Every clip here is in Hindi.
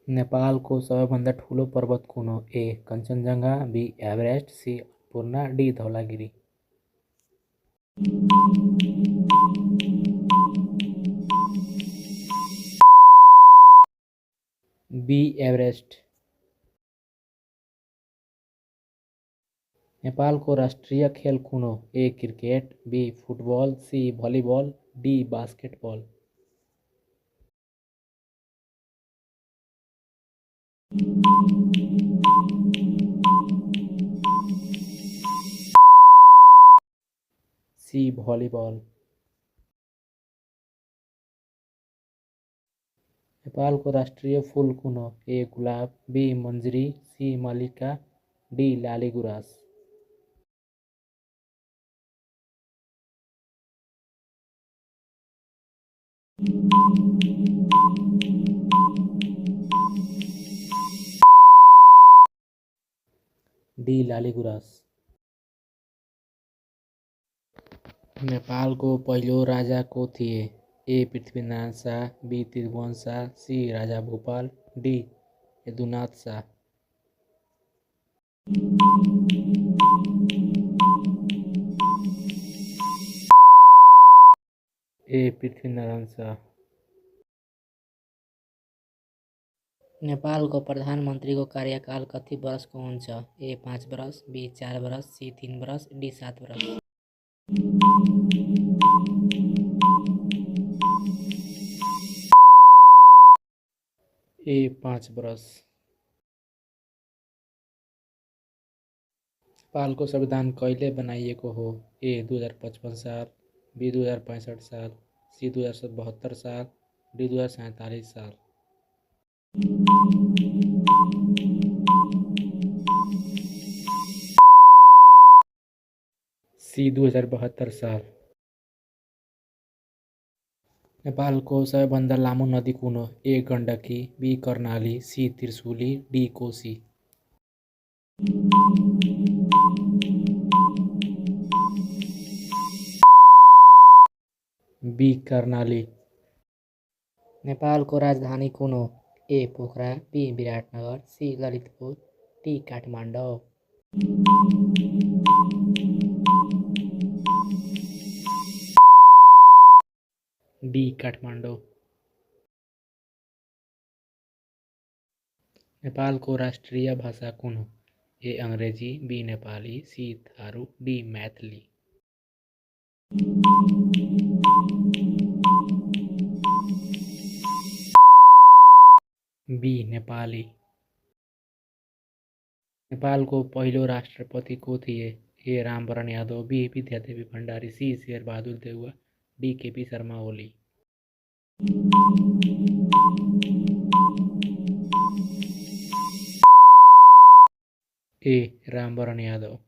नेपालको सबैभन्दा ठुलो पर्वत कुन हो? A. Kanchenjunga, B. Everest, C. Annapurna, D. Dhaulagiri. B. Everest. नेपालको राष्ट्रिय खेल कुन हो? A. Cricket, B. Football, C. Volleyball, D. Basketball. C. Volleyball. नेपालको राष्ट्रिय फूल कुन हो? ए. गुलाब, बी. मन्जरी, सी. मल्लिका, डी. लालीगुराँस। डी. लालीगुराँस। नेपालको पहिलो राजा को थिए? A. Prithvi Narayan Shah, B. Tribhuvan Shah, C. राजा भूपाल, डी. यदुनाथ शाह। ए. पृथ्वीनारायण शाह। नेपालको प्रधानमन्त्रीको कार्यकाल कति वर्षको हुन्छ? ए. 5 वर्ष, बी. 4 वर्ष, सी. 3 वर्ष, डी. 7 वर्ष। ए. 5 वर्ष। नेपालको संविधान कहिले बनाइएको हो? ए. 2055 साल, बी. 2065 साल, सी. 2072 साल, डी. 2047 साल। सी. 2072 साल। नेपालको सबैभन्दा लामो नदी कुन हो? ए. गण्डकी, बी. कर्णाली, सी. त्रिशुली, डी. कोशी। बी. कर्णाली। नेपालको राजधानी कुन हो? ए. पोखरा, बी. विराटनगर, सी. ललितपुर, डी. काठमाडौँ। डी. काठमाडौँ। नेपालको राष्ट्रिय भाषा कुन हो? ए. अङ्ग्रेजी, बी. नेपाली, सी. थारू, डी. मैथिली। बी. नेपाली। नेपालको पहिलो राष्ट्रपति को थिए? ए. रामवरण यादव, बी. विद्यादेवी भण्डारी, सी. शेरबहादुर देउवा, डी. केपी शर्मा ओली। ए. रामवरण यादव।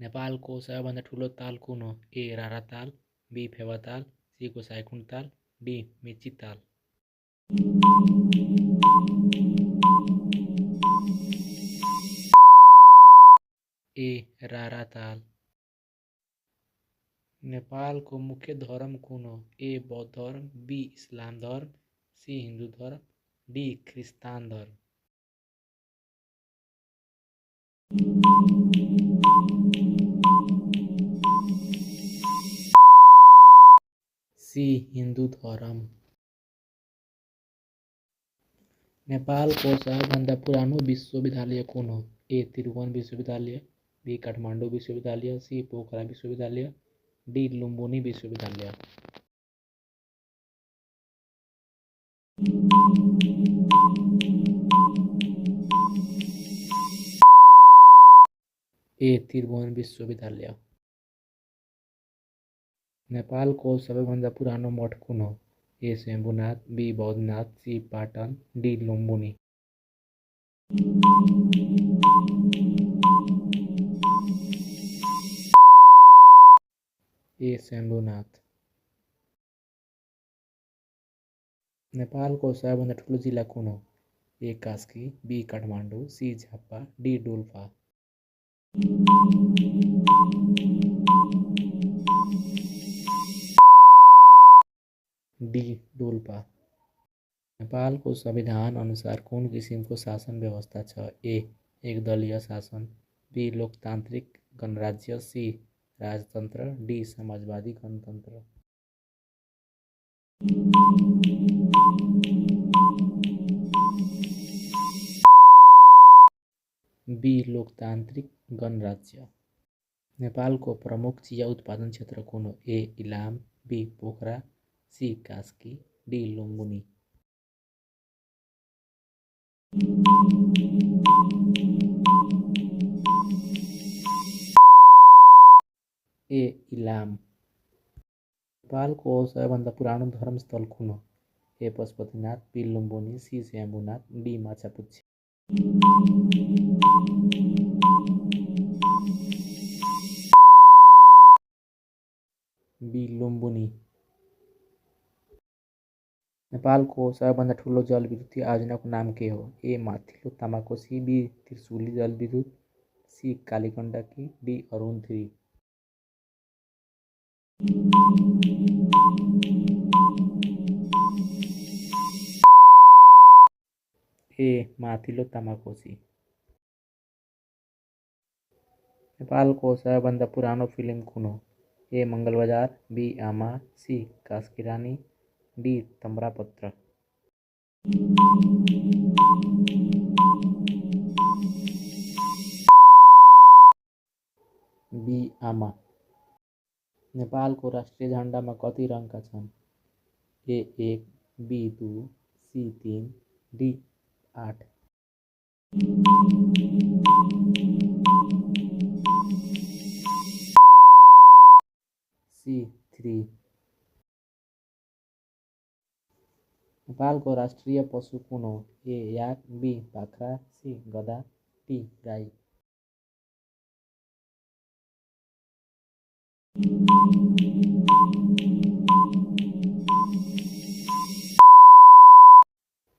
नेपालको सबैभन्दा ठुलो ताल कुन हो? ए. राराताल, बी. फेवाताल, सी. गोसाइँकुण्ड ताल, डी. मेची ताल। ए. राराताल। नेपालको मुख्य धर्म कुन हो? ए. बौद्ध धर्म, बी. इस्लाम धर्म, सी. हिन्दू धर्म, डी. ख्रिस्तान धर्म। सी. हिन्दू धर्म। नेपालको सबैभन्दा पुरानो विश्वविद्यालय कुन हो? ए. त्रिभुवन विश्वविद्यालय, बी. काठमाडौँ विश्वविद्यालय, सी. पोखरा विश्वविद्यालय, डी. लुम्बिनी विश्वविद्यालय। ए. त्रिभुवन विश्वविद्यालय। नेपालको सबैभन्दा पुरानो मठ कुन हो? ए. शम्भुनाथ, बी. बौद्धनाथ, सी. पाटन, डी. लुम्बिनी। ए. शम्भुनाथ। नेपालको सबैभन्दा ठुलो जिल्ला कुन हो? ए. कास्की, बी. काठमाडौँ, सी. झापा, डी. डोल्पा। डी. डोल्पा। नेपालको संविधान अनुसार कुन किसिमको शासन व्यवस्था छ? ए एकदलीय शासन, बी लोकतान्त्रिक गणराज्य, सी राजतन्त्र, डी समाजवादी गणतन्त्र। बी लोकतान्त्रिक गणराज्य। नेपालको प्रमुख चिया उत्पादन क्षेत्र कुन हो? ए इलाम, बी पोखरा, सी कास्की, डी लुम्बिनी। ए इलाम। नेपालको सबैभन्दा पुरानो धर्मस्थल कुन हो? ए पशुपतिनाथ, बी लुम्बिनी, सी शम्भुनाथ, डी माछापुच्छ्रे। बी लुम्बिनी। नेपालको सबैभन्दा ठुलो जलविद्युत आयोजनाको नाम के हो? ए माथिल्लो तामाकोसी, बी त्रिशुली जलविद्युत, सी कालीगण्डकी, डी अरुण 3। ए माथिल्लो तामाकोसी। नेपालको सबैभन्दा पुरानो फिल्म कुन हो? ए मङ्गलबजार, बी आमा, सी कास्की रानी, डी तम्रापत्र। बी आमा। नेपालको राष्ट्रिय झन्डामा कति रङका छन्? ए 1, बी 2, सी 3, डी 8। सी 3। नेपालको राष्ट्रिय पशु कुन हो? ए याक, बी बाख्रा, सी गधा, डी गाई।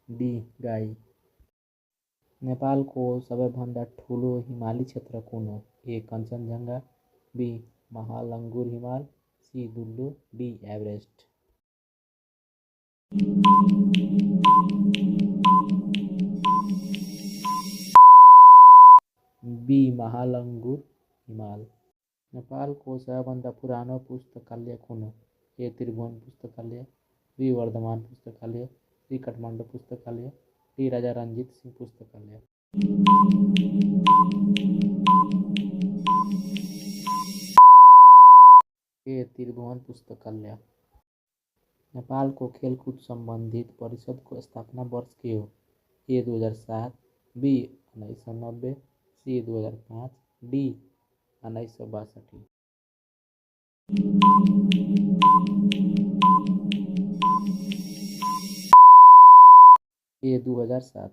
डी गाई। नेपालको सबैभन्दा ठुलो हिमाली क्षेत्र कुन हो? ए कञ्चनजङ्घा, बी महालङ्गुर हिमाल, सी दुल्लो, डी एभरेस्ट। बी महालङ्गुर हिमाल। नेपालको सबैभन्दा पुरानो पुस्तकालय कुन हो? ए त्रिभुवन पुस्तकालय, बी वर्धमान पुस्तकालय, सी काठमाडौँ पुस्तकालय, डी राजा रणजीत सिंह पुस्तकालय। ए त्रिभुवन पुस्तकालय। नेपालको खेलकुद सम्बन्धित परिषदको स्थापना वर्ष के हो? ए 2007, बी 1990, सी 2005, डी 1962। ए 2007।